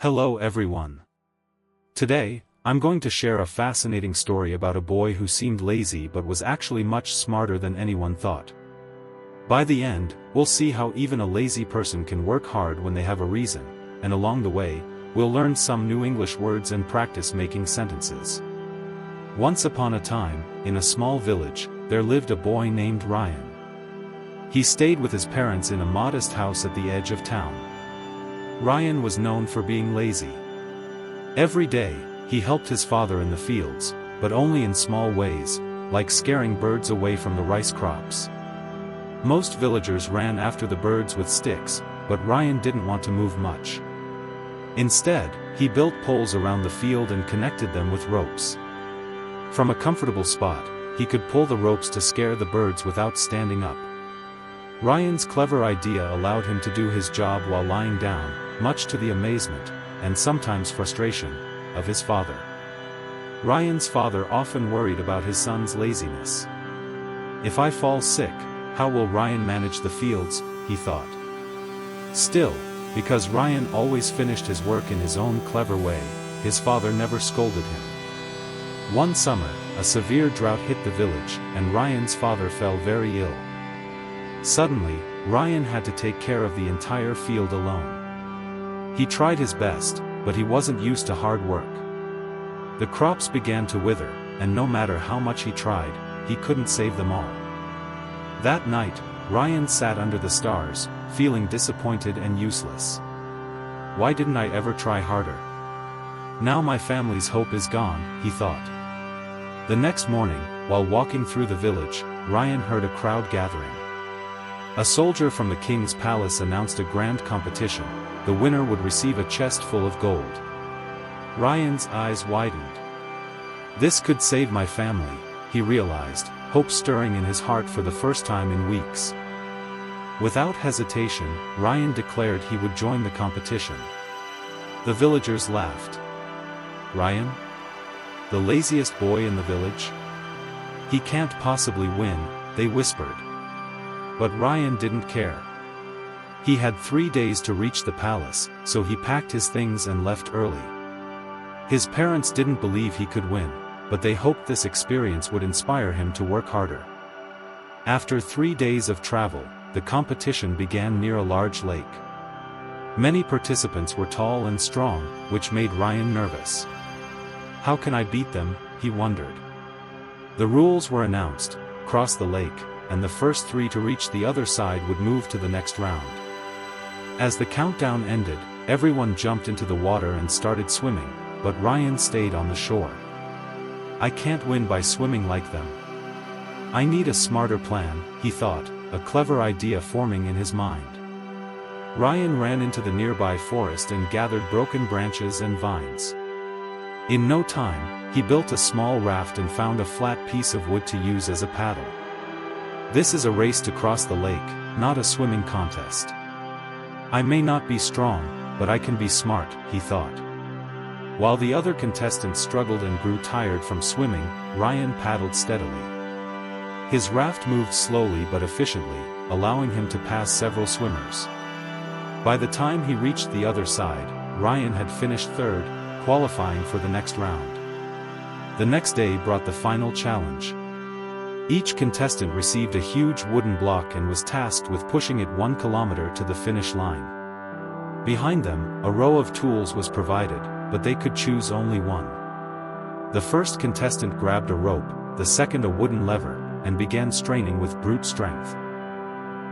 Hello everyone. Today, I'm going to share a fascinating story about a boy who seemed lazy but was actually much smarter than anyone thought. By the end, we'll see how even a lazy person can work hard when they have a reason, and along the way, we'll learn some new English words and practice making sentences. Once upon a time, in a small village, there lived a boy named Ryan. He stayed with his parents in a modest house at the edge of town. Ryan was known for being lazy. Every day, he helped his father in the fields, but only in small ways, like scaring birds away from the rice crops. Most villagers ran after the birds with sticks, but Ryan didn't want to move much. Instead, he built poles around the field and connected them with ropes. From a comfortable spot, he could pull the ropes to scare the birds without standing up. Ryan's clever idea allowed him to do his job while lying down, much to the amazement, and sometimes frustration, of his father. Ryan's father often worried about his son's laziness. If I fall sick, how will Ryan manage the fields, he thought. Still, because Ryan always finished his work in his own clever way, his father never scolded him. One summer, a severe drought hit the village, and Ryan's father fell very ill. Suddenly, Ryan had to take care of the entire field alone. He tried his best, but he wasn't used to hard work. The crops began to wither, and no matter how much he tried, he couldn't save them all. That night, Ryan sat under the stars, feeling disappointed and useless. Why didn't I ever try harder? Now my family's hope is gone, he thought. The next morning, while walking through the village, Ryan heard a crowd gathering. A soldier from the king's palace announced a grand competition. The winner would receive a chest full of gold. Ryan's eyes widened. This could save my family, he realized, hope stirring in his heart for the first time in weeks. Without hesitation, Ryan declared he would join the competition. The villagers laughed. Ryan? The laziest boy in the village? He can't possibly win, they whispered. But Ryan didn't care. He had 3 days to reach the palace, so he packed his things and left early. His parents didn't believe he could win, but they hoped this experience would inspire him to work harder. After 3 days of travel, the competition began near a large lake. Many participants were tall and strong, which made Ryan nervous. How can I beat them, he wondered. The rules were announced: cross the lake, and the first 3 to reach the other side would move to the next round. As the countdown ended, everyone jumped into the water and started swimming, but Ryan stayed on the shore. I can't win by swimming like them. I need a smarter plan, he thought, a clever idea forming in his mind. Ryan ran into the nearby forest and gathered broken branches and vines. In no time, he built a small raft and found a flat piece of wood to use as a paddle. This is a race to cross the lake, not a swimming contest. I may not be strong, but I can be smart, he thought. While the other contestants struggled and grew tired from swimming, Ryan paddled steadily. His raft moved slowly but efficiently, allowing him to pass several swimmers. By the time he reached the other side, Ryan had finished third, qualifying for the next round. The next day brought the final challenge. Each contestant received a huge wooden block and was tasked with pushing it 1 kilometer to the finish line. Behind them, a row of tools was provided, but they could choose only one. The first contestant grabbed a rope, the second a wooden lever, and began straining with brute strength.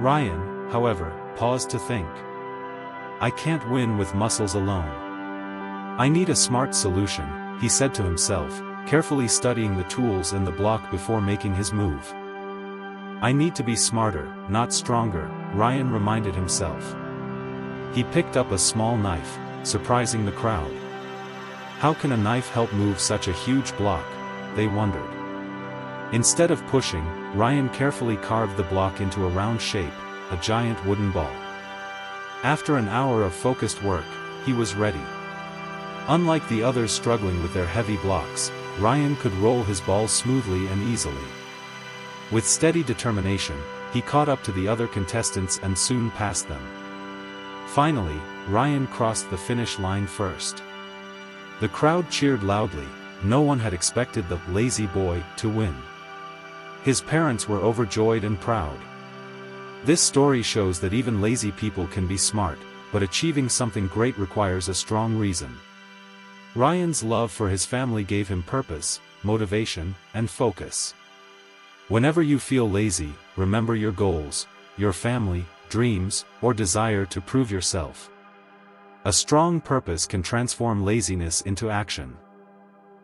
Ryan, however, paused to think. I can't win with muscles alone. I need a smart solution, he said to himself, carefully studying the tools and the block before making his move. I need to be smarter, not stronger, Ryan reminded himself. He picked up a small knife, surprising the crowd. How can a knife help move such a huge block? They wondered. Instead of pushing, Ryan carefully carved the block into a round shape, a giant wooden ball. After an hour of focused work, he was ready. Unlike the others struggling with their heavy blocks, Ryan could roll his ball smoothly and easily. With steady determination, he caught up to the other contestants and soon passed them. Finally, Ryan crossed the finish line first. The crowd cheered loudly. No one had expected the lazy boy to win. His parents were overjoyed and proud. This story shows that even lazy people can be smart, but achieving something great requires a strong reason. Ryan's love for his family gave him purpose, motivation, and focus. Whenever you feel lazy, remember your goals, your family, dreams, or desire to prove yourself. A strong purpose can transform laziness into action.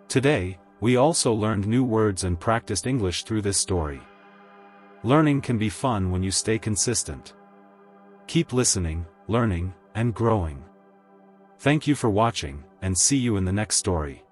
Today, we also learned new words and practiced English through this story. Learning can be fun when you stay consistent. Keep listening, learning, and growing. Thank you for watching, and see you in the next story.